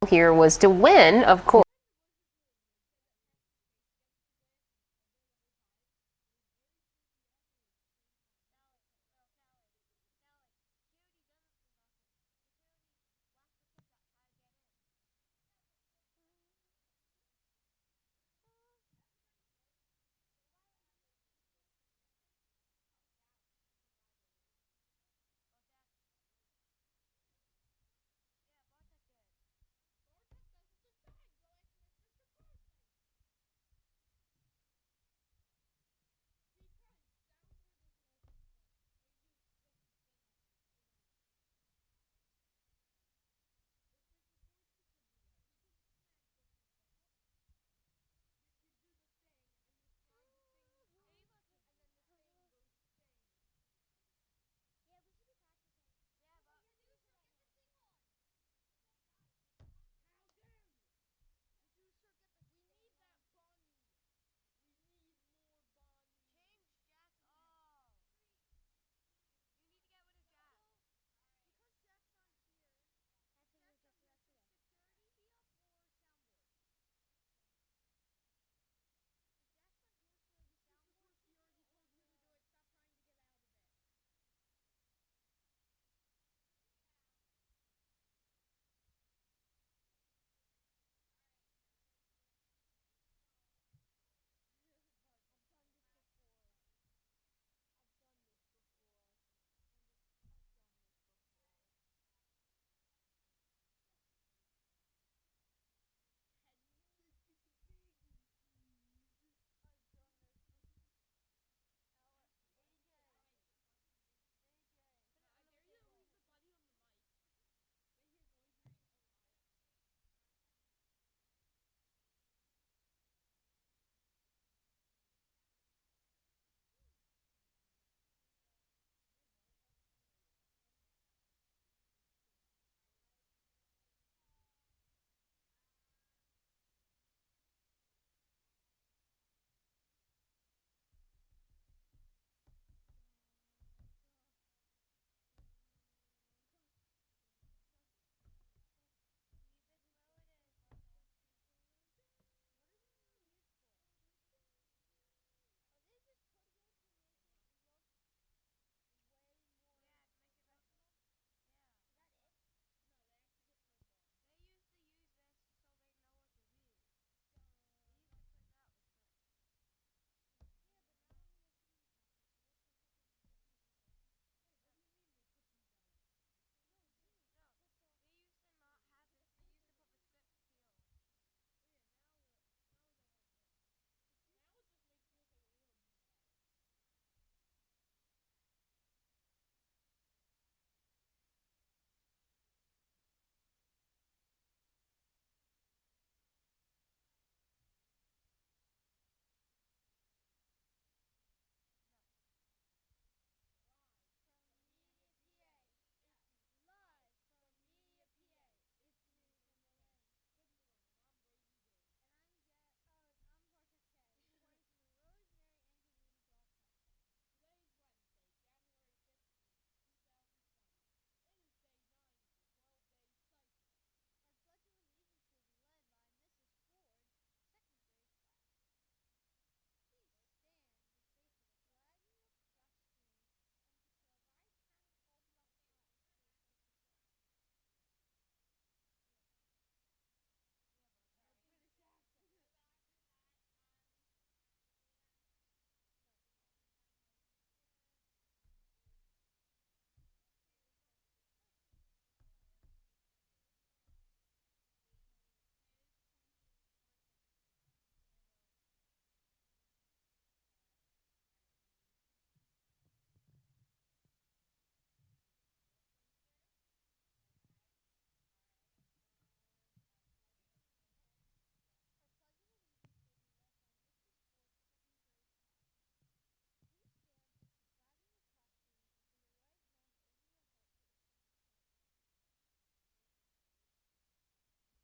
here was to win, of course.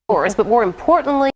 Course, but more importantly,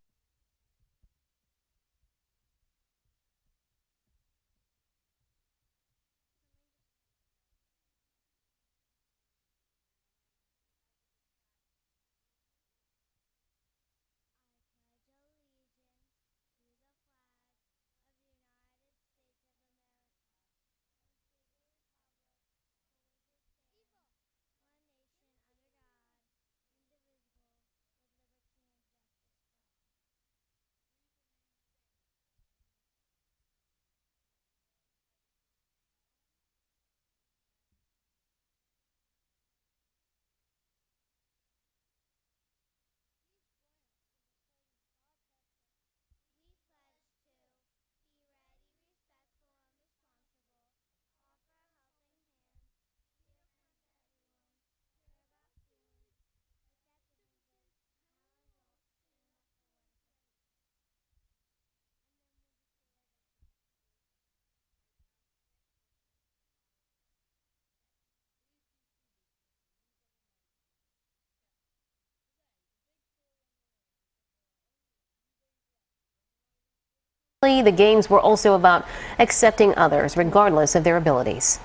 The games were also about accepting others, regardless of their abilities.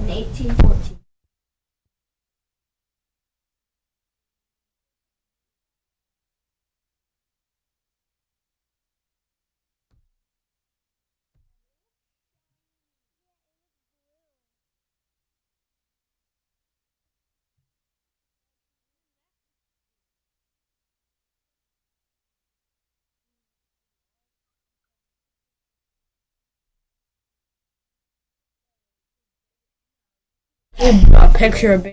In 1814. A picture of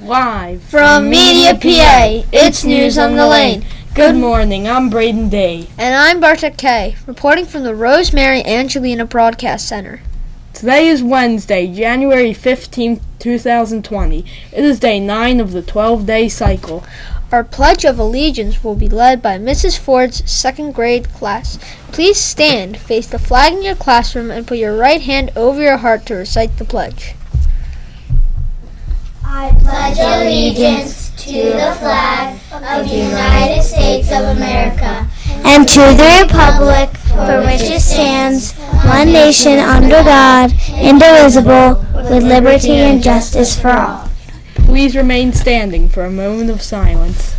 Live from Media PA, it's News on the Lane. Good morning, I'm Braden Day. And I'm Bartek K, reporting from the Rosemary Angelina Broadcast Center. Today is Wednesday, January 15th, 2020. It is day 9 of the 12-day cycle. Our Pledge of Allegiance will be led by Mrs. Ford's second grade class. Please stand, face the flag in your classroom, and put your right hand over your heart to recite the pledge. I pledge allegiance to the flag of the United States of America and to the republic for which it stands, one nation under God, indivisible, with liberty and justice for all. Please remain standing for a moment of silence.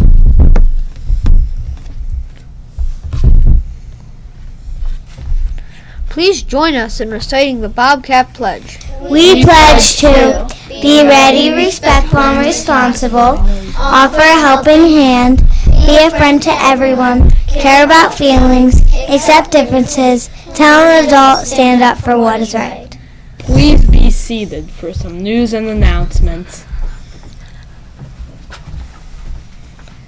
Please join us in reciting the Bobcat Pledge. We pledge to be ready, respectful, and responsible, offer a helping hand, be a friend to everyone, care about feelings, accept differences, tell an adult, stand up for what is right. Please be seated for some news and announcements.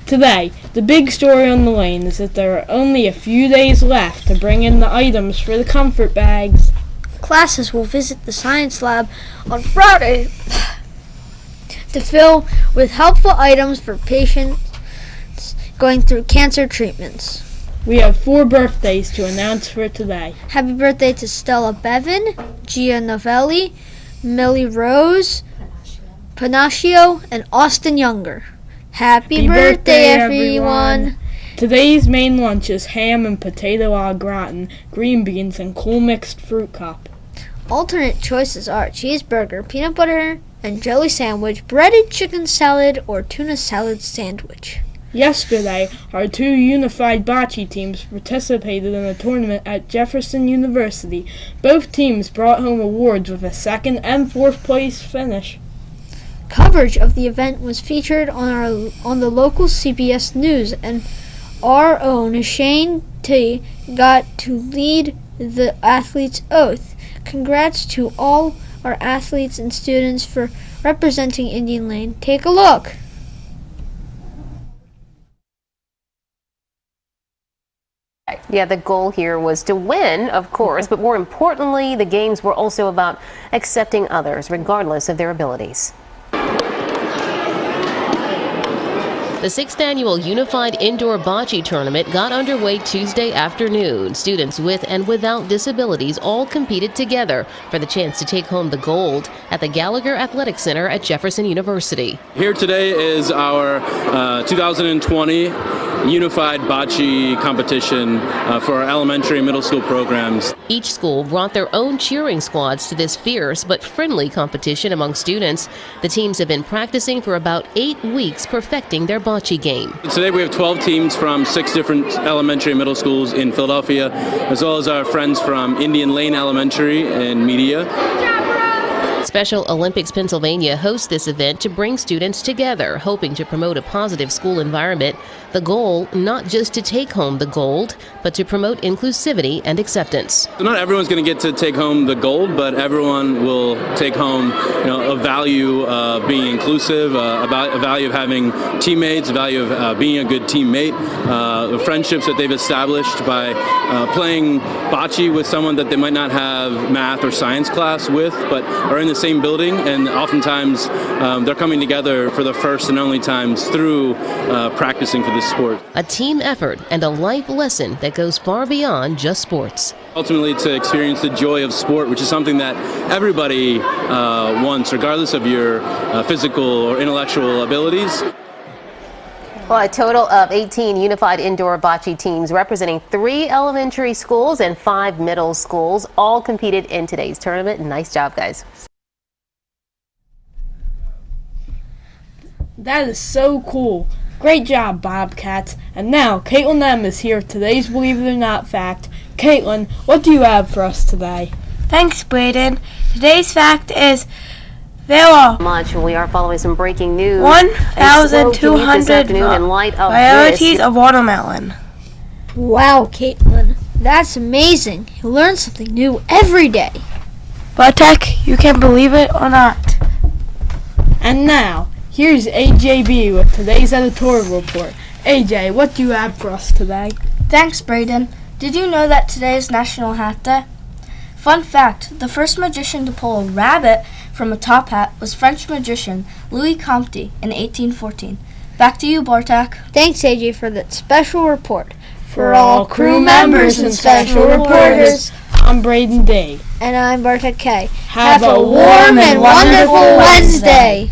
Today, the big story on the lane is that there are only a few days left to bring in the items for the comfort bags. Classes will visit the science lab on Friday to fill with helpful items for patients going through cancer treatments. We have 4 birthdays to announce for today. Happy birthday to Stella Bevan, Gia Novelli, Millie Rose, Panaccio, and Austin Younger. Happy birthday, everyone! Today's main lunch is ham and potato au gratin, green beans, and cool mixed fruit cup. Alternate choices are cheeseburger, peanut butter and jelly sandwich, breaded chicken salad, or tuna salad sandwich. Yesterday, our 2 unified bocce teams participated in a tournament at Jefferson University. Both teams brought home awards with a 2nd and 4th place finish. Coverage of the event was featured on the local CBS News, and our own Shane T got to lead the athletes' oath. Congrats to all our athletes and students for representing Indian Lane. Take a look. Yeah, the goal here was to win, of course, but more importantly, the games were also about accepting others, regardless of their abilities. The 6th annual Unified Indoor Bocce Tournament got underway Tuesday afternoon. Students with and without disabilities all competed together for the chance to take home the gold at the Gallagher Athletic Center at Jefferson University. Here today is our 2020 Unified Bocce competition for our elementary and middle school programs. Each school brought their own cheering squads to this fierce but friendly competition among students. The teams have been practicing for about 8 weeks, perfecting their bocce game. Today we have 12 teams from 6 different elementary and middle schools in Philadelphia, as well as our friends from Indian Lane Elementary in Media. Special Olympics Pennsylvania hosts this event to bring students together, hoping to promote a positive school environment. The goal, not just to take home the gold, but to promote inclusivity and acceptance. So not everyone's going to get to take home the gold, but everyone will take home, a value of being inclusive, a value of having teammates, a value of being a good teammate, the friendships that they've established by playing bocce with someone that they might not have math or science class with, but are in the same building, and oftentimes they're coming together for the first and only times through practicing for this sport. A team effort and a life lesson that goes far beyond just sports. Ultimately, to experience the joy of sport, which is something that everybody wants, regardless of your physical or intellectual abilities. Well, a total of 18 unified indoor bocce teams representing 3 elementary schools and 5 middle schools all competed in today's tournament. Nice job, guys. That is so cool. Great job, Bobcats. And now, Caitlin M. is here with today's Believe It or Not fact. Caitlin, what do you have for us today? Thanks, Braden. Today's fact is there are We are following some breaking news. 1,200 varieties of watermelon. Wow, Caitlin, that's amazing. You learn something new every day. Bartek, you can believe it or not. And now, here's AJB with today's editorial report. AJ, what do you have for us today? Thanks, Braden. Did you know that today is National Hat Day? Fun fact, the first magician to pull a rabbit from a top hat was French magician Louis Comte in 1814. Back to you, Bartek. Thanks, AJ, for that special report. For all crew members and special reporters, I'm Braden D. And I'm Bartek K. Have a warm and wonderful Wednesday.